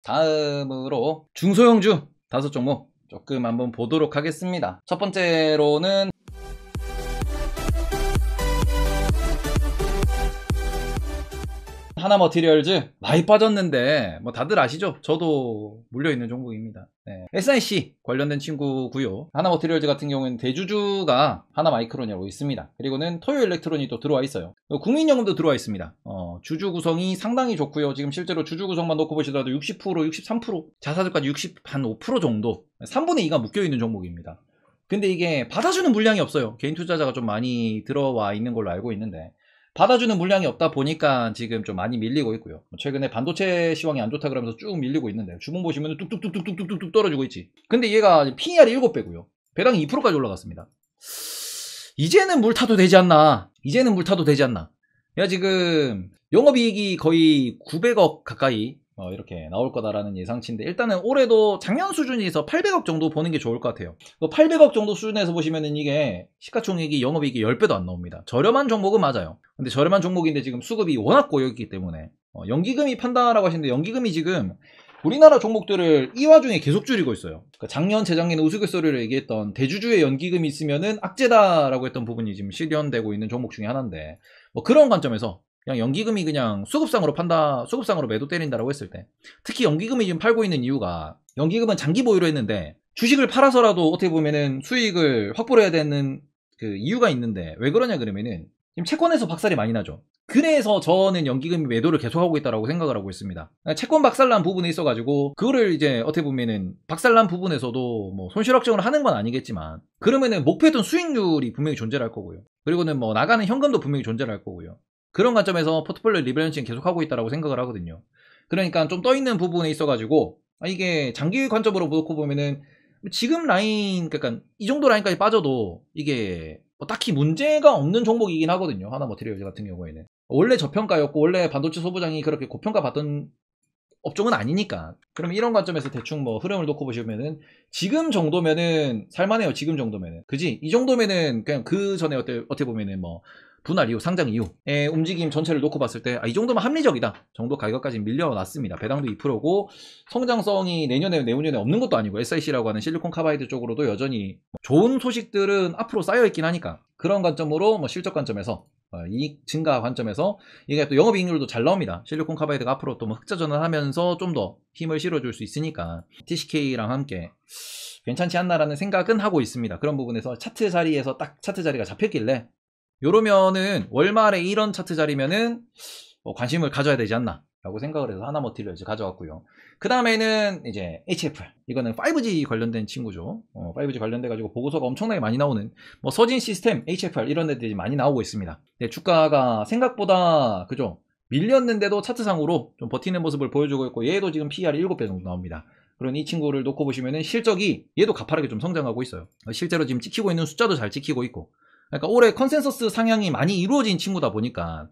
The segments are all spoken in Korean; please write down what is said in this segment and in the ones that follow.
다음으로 중소형주 5종목 조금 한번 보도록 하겠습니다. 첫 번째로는 하나머티리얼즈 많이 빠졌는데 뭐 다들 아시죠? 저도 물려있는 종목입니다. 네. SIC 관련된 친구고요. 하나머티리얼즈 같은 경우에는 대주주가 하나마이크론이라고 있습니다. 그리고는 토요일렉트론이 또 들어와 있어요. 국민연금도 들어와 있습니다. 주주 구성이 상당히 좋고요. 지금 실제로 주주 구성만 놓고 보시더라도 60%, 63%, 자사주까지 65% 정도 3분의 2가 묶여있는 종목입니다. 근데 이게 받아주는 물량이 없어요. 개인 투자자가 좀 많이 들어와 있는 걸로 알고 있는데 받아주는 물량이 없다 보니까 지금 좀 많이 밀리고 있고요. 최근에 반도체 시황이 안 좋다 그러면서 쭉 밀리고 있는데 주봉 보시면 뚝뚝뚝뚝뚝뚝 떨어지고 있지. 근데 얘가 PER이 7배고요. 배당이 2%까지 올라갔습니다. 이제는 물 타도 되지 않나. 이제는 물 타도 되지 않나. 야, 지금 영업이익이 거의 900억 가까이 이렇게 나올 거다라는 예상치인데, 일단은 올해도 작년 수준에서 800억 정도 보는 게 좋을 것 같아요. 800억 정도 수준에서 보시면은 이게 시가총액이 영업이익이 10배도 안 나옵니다. 저렴한 종목은 맞아요. 근데 저렴한 종목인데 지금 수급이 워낙 고여있기 때문에 연기금이 판다라고 하시는데, 연기금이 지금 우리나라 종목들을 이 와중에 계속 줄이고 있어요. 그러니까 작년, 재작년에 우스갯소리로 얘기했던 대주주의 연기금이 있으면은 악재다라고 했던 부분이 지금 실현되고 있는 종목 중에 하나인데, 뭐 그런 관점에서 그냥 연기금이 그냥 수급상으로 판다, 수급상으로 매도 때린다라고 했을 때, 특히 연기금이 지금 팔고 있는 이유가, 연기금은 장기 보유로 했는데 주식을 팔아서라도 어떻게 보면은 수익을 확보를 해야 되는 그 이유가 있는데, 왜 그러냐 그러면은 지금 채권에서 박살이 많이 나죠. 그래서 저는 연기금이 매도를 계속하고 있다라고 생각을 하고 있습니다. 채권 박살난 부분에 있어가지고 그거를 이제 어떻게 보면은 박살난 부분에서도 뭐 손실 확정을 하는 건 아니겠지만, 그러면은 목표했던 수익률이 분명히 존재할 거고요. 그리고는 뭐 나가는 현금도 분명히 존재할 거고요. 그런 관점에서 포트폴리오 리밸런싱 계속하고 있다라고 생각을 하거든요. 그러니까 좀 떠있는 부분에 있어가지고 이게 장기 관점으로 놓고 보면은 지금 라인, 그러니까 이 정도 라인까지 빠져도 이게 뭐 딱히 문제가 없는 종목이긴 하거든요. 하나머티리얼즈 같은 경우에는 원래 저평가였고 원래 반도체 소부장이 그렇게 고평가 받던 업종은 아니니까. 그러면 이런 관점에서 대충 뭐 흐름을 놓고 보시면은 지금 정도면은 살만해요. 지금 정도면은, 그지? 이 정도면은 그냥 그 전에 어떻게 보면은 뭐 분할 이후, 상장 이후의 움직임 전체를 놓고 봤을 때 이 정도면 합리적이다 정도 가격까지 밀려났습니다. 배당도 2%고 성장성이 내년에 내후년에 없는 것도 아니고, SIC라고 하는 실리콘 카바이드 쪽으로도 여전히 좋은 소식들은 앞으로 쌓여있긴 하니까, 그런 관점으로 뭐 실적 관점에서 이익 증가 관점에서 이게 또 영업이익률도 잘 나옵니다. 실리콘 카바이드가 앞으로 또 뭐 흑자 전환하면서 좀 더 힘을 실어줄 수 있으니까 TCK랑 함께 괜찮지 않나라는 생각은 하고 있습니다. 그런 부분에서 차트 자리에서 딱 차트 자리가 잡혔길래, 요러면은 월말에 이런 차트 자리면은 관심을 가져야 되지 않나 라고 생각을 해서 하나머티리얼즈 가져왔고요. 그 다음에는 이제 HFR, 이거는 5G 관련된 친구죠. 5G 관련돼 가지고 보고서가 엄청나게 많이 나오는 뭐 서진 시스템, HFR 이런 데들이 많이 나오고 있습니다. 네, 주가가 생각보다 그죠, 밀렸는데도 차트상으로 좀 버티는 모습을 보여주고 있고, 얘도 지금 PER이 7배 정도 나옵니다. 그런 이 친구를 놓고 보시면은 실적이 얘도 가파르게 좀 성장하고 있어요. 실제로 지금 찍히고 있는 숫자도 잘 찍히고 있고, 그러니까 올해 컨센서스 상향이 많이 이루어진 친구다 보니까,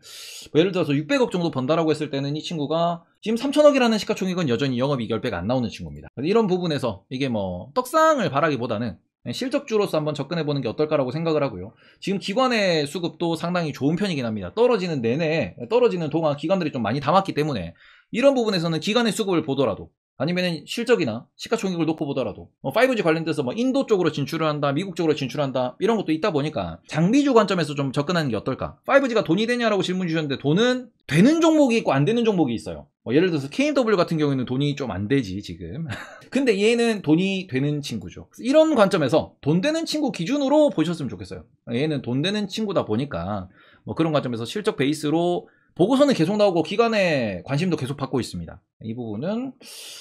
뭐 예를 들어서 600억 정도 번다라고 했을 때는 이 친구가 지금 3천억이라는 시가총액은 여전히 영업이익 10배가 안 나오는 친구입니다. 이런 부분에서 이게 뭐 떡상을 바라기보다는 실적주로서 한번 접근해보는 게 어떨까라고 생각을 하고요. 지금 기관의 수급도 상당히 좋은 편이긴 합니다. 떨어지는 내내, 떨어지는 동안 기관들이 좀 많이 담았기 때문에, 이런 부분에서는 기관의 수급을 보더라도, 아니면 실적이나 시가총액을 놓고 보더라도 5G 관련돼서 뭐 인도 쪽으로 진출을 한다, 미국 쪽으로 진출한다, 이런 것도 있다 보니까 장비주 관점에서 좀 접근하는 게 어떨까. 5G가 돈이 되냐라고 질문 주셨는데, 돈은 되는 종목이 있고 안 되는 종목이 있어요. 예를 들어서 KMW 같은 경우에는 돈이 좀 안 되지 지금. 근데 얘는 돈이 되는 친구죠. 이런 관점에서 돈 되는 친구 기준으로 보셨으면 좋겠어요. 얘는 돈 되는 친구다 보니까 뭐 그런 관점에서 실적 베이스로 보고서는 계속 나오고 기관의 관심도 계속 받고 있습니다. 이 부분은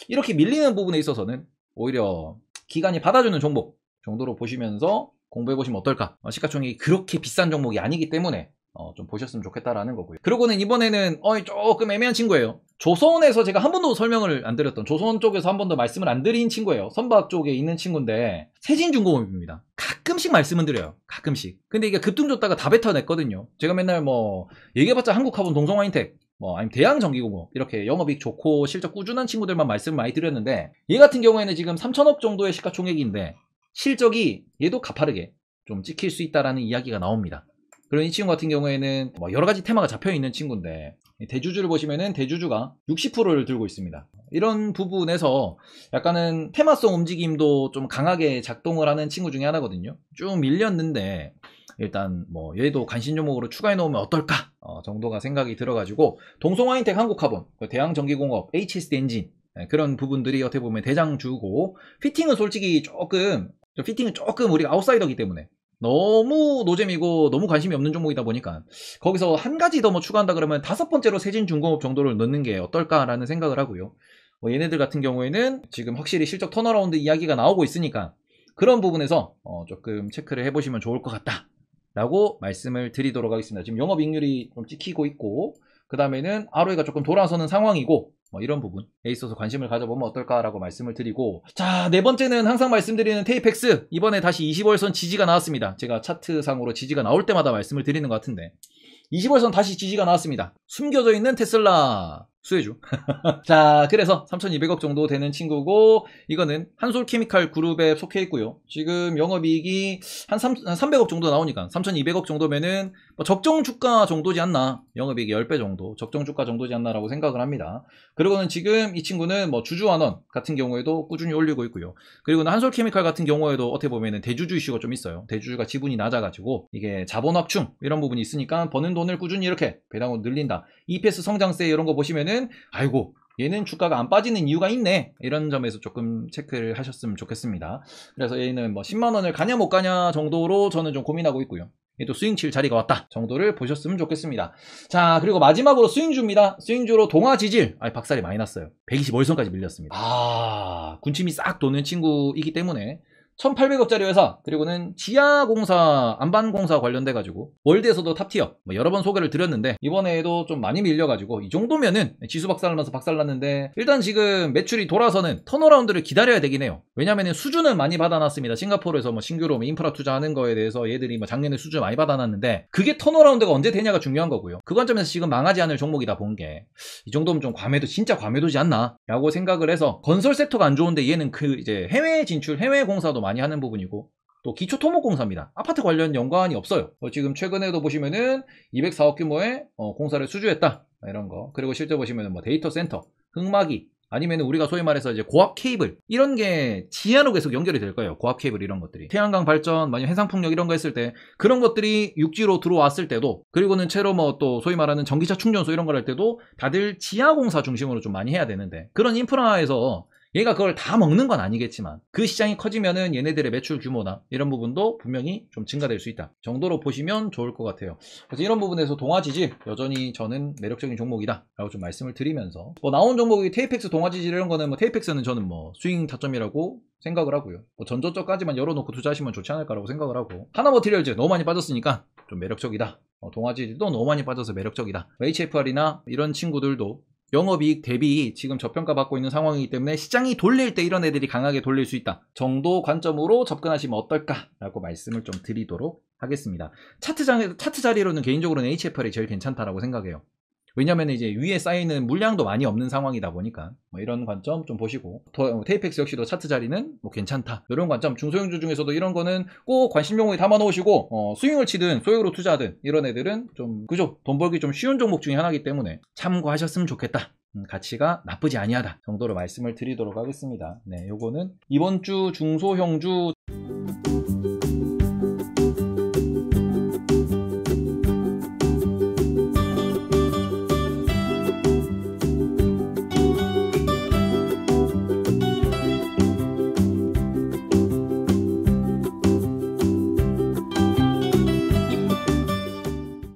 이렇게 밀리는 부분에 있어서는 오히려 기관이 받아주는 종목 정도로 보시면서 공부해보시면 어떨까. 시가총액이 그렇게 비싼 종목이 아니기 때문에 좀 보셨으면 좋겠다라는 거고요. 그리고는 이번에는 조금 애매한 친구예요. 조선에서 제가 한 번도 설명을 안 드렸던, 조선 쪽에서 한 번도 말씀을 안 드린 친구예요. 선박 쪽에 있는 친구인데 세진중공업입니다. 가끔씩 말씀은 드려요. 가끔씩. 근데 이게 급등 줬다가 다 뱉어냈거든요. 제가 맨날 뭐 얘기해봤자 한국화본, 동성화인텍, 뭐 아니면 대양전기공업, 이렇게 영업이익 좋고 실적 꾸준한 친구들만 말씀을 많이 드렸는데, 얘 같은 경우에는 지금 3천억 정도의 시가총액인데 실적이 얘도 가파르게 좀 찍힐 수 있다라는 이야기가 나옵니다. 그런 이 친구 같은 경우에는 뭐 여러 가지 테마가 잡혀 있는 친구인데, 대주주를 보시면은 대주주가 60%를 들고 있습니다. 이런 부분에서 약간은 테마성 움직임도 좀 강하게 작동을 하는 친구 중에 하나거든요. 쭉 밀렸는데 일단 뭐 얘도 관심 종목으로 추가해 놓으면 어떨까 정도가 생각이 들어가지고 동성화인텍 한국카본, 대양전기공업, HSD 엔진 그런 부분들이 어떻게 보면 대장주고, 피팅은 솔직히 피팅은 조금 우리가 아웃사이더기 때문에 너무 노잼이고 너무 관심이 없는 종목이다 보니까 거기서 한 가지 더 뭐 추가한다 그러면 5번째로 세진중공업 정도를 넣는 게 어떨까라는 생각을 하고요. 얘네들 같은 경우에는 지금 확실히 실적 턴어라운드 이야기가 나오고 있으니까 그런 부분에서 조금 체크를 해보시면 좋을 것 같다 라고 말씀을 드리도록 하겠습니다. 지금 영업이익률이 좀 찍히고 있고, 그 다음에는 ROE가 조금 돌아서는 상황이고, 이런 부분에 있어서 관심을 가져보면 어떨까라고 말씀을 드리고, 자, 네 번째는 항상 말씀드리는 테이펙스. 이번에 다시 20월선 지지가 나왔습니다. 제가 차트상으로 지지가 나올 때마다 말씀을 드리는 것 같은데 20월선 다시 지지가 나왔습니다. 숨겨져 있는 테슬라 수혜주. 자, 그래서 3,200억 정도 되는 친구고, 이거는 한솔케미칼 그룹에 속해 있고요. 지금 영업이익이 한 300억 정도 나오니까 3,200억 정도면은 뭐 적정 주가 정도지 않나, 영업이익이 10배 정도 적정 주가 정도지 않나 라고 생각을 합니다. 그리고는 지금 이 친구는 뭐 주주환원 같은 경우에도 꾸준히 올리고 있고요. 그리고는 한솔케미칼 같은 경우에도 어떻게 보면은 대주주 이슈가 좀 있어요. 대주주가 지분이 낮아가지고 이게 자본 확충 이런 부분이 있으니까 버는 돈을 꾸준히 이렇게 배당으로 늘린다. EPS 성장세 이런 거 보시면은 아이고 얘는 주가가 안 빠지는 이유가 있네, 이런 점에서 조금 체크를 하셨으면 좋겠습니다. 그래서 얘는 뭐 10만원을 가냐 못 가냐 정도로 저는 좀 고민하고 있고요. 얘도 스윙칠 자리가 왔다 정도를 보셨으면 좋겠습니다. 자, 그리고 마지막으로 스윙주입니다. 스윙주로 동아지질, 박살이 많이 났어요. 125일선까지 밀렸습니다. 군침이 싹 도는 친구이기 때문에 1,800억짜리 회사, 그리고는 지하공사, 안반공사 관련돼가지고 월드에서도 탑티어 여러 번 소개를 드렸는데 이번에도 좀 많이 밀려가지고 이 정도면은 지수 박살나면서 박살났는데, 일단 지금 매출이 돌아서는 턴어라운드를 기다려야 되긴 해요. 왜냐면은 수주는 많이 받아놨습니다. 싱가포르에서 뭐 신규로 인프라 투자하는 거에 대해서 얘들이 뭐 작년에 수주 많이 받아놨는데 그게 턴어라운드가 언제 되냐가 중요한 거고요. 그 관점에서 지금 망하지 않을 종목이다 본 게 이 정도면 좀 진짜 과매도지 않나 라고 생각을 해서, 건설 섹터가 안 좋은데 얘는 이제 해외 진출, 해외 공사도 많이 하는 부분이고, 또 기초토목공사입니다. 아파트 관련 연관이 없어요. 지금 최근에도 보시면은 204억 규모의 공사를 수주했다 이런 거. 그리고 실제 보시면은 뭐 데이터 센터, 흑마기, 아니면 우리가 소위 말해서 이제 고압 케이블 이런 게 지하로 계속 연결이 될 거예요. 고압 케이블 이런 것들이 태양광 발전, 만약 해상풍력 이런 거 했을 때 그런 것들이 육지로 들어왔을 때도, 그리고는 채로 뭐 또 소위 말하는 전기차 충전소 이런 걸 할 때도 다들 지하 공사 중심으로 좀 많이 해야 되는데, 그런 인프라에서 얘가 그걸 다 먹는 건 아니겠지만 그 시장이 커지면은 얘네들의 매출 규모나 이런 부분도 분명히 좀 증가될 수 있다 정도로 보시면 좋을 것 같아요. 그래서 이런 부분에서 동아지질 여전히 저는 매력적인 종목이다 라고 좀 말씀을 드리면서, 나온 종목이 테이펙스, 동아지질 이런 거는 테이펙스는 저는 스윙 타점이라고 생각을 하고요. 전저점까지만 열어놓고 투자하시면 좋지 않을까라고 생각을 하고, 하나머티리얼즈 너무 많이 빠졌으니까 좀 매력적이다. 동아지질도 너무 많이 빠져서 매력적이다. HFR이나 이런 친구들도 영업이익 대비 지금 저평가 받고 있는 상황이기 때문에 시장이 돌릴 때 이런 애들이 강하게 돌릴 수 있다 정도 관점으로 접근하시면 어떨까라고 말씀을 좀 드리도록 하겠습니다. 차트 자리로는 개인적으로는 HFR이 제일 괜찮다라고 생각해요. 왜냐면 이제 위에 쌓이는 물량도 많이 없는 상황이다 보니까 이런 관점 좀 보시고, 테이펙스 역시도 차트 자리는 괜찮다 이런 관점, 중소형주 중에서도 이런 거는 꼭 관심 종목에 담아 놓으시고 스윙을 치든 소액으로 투자하든 이런 애들은 좀 돈 벌기 좀 쉬운 종목 중에 하나이기 때문에 참고하셨으면 좋겠다, 가치가 나쁘지 아니하다 정도로 말씀을 드리도록 하겠습니다. 네, 요거는 이번 주 중소형주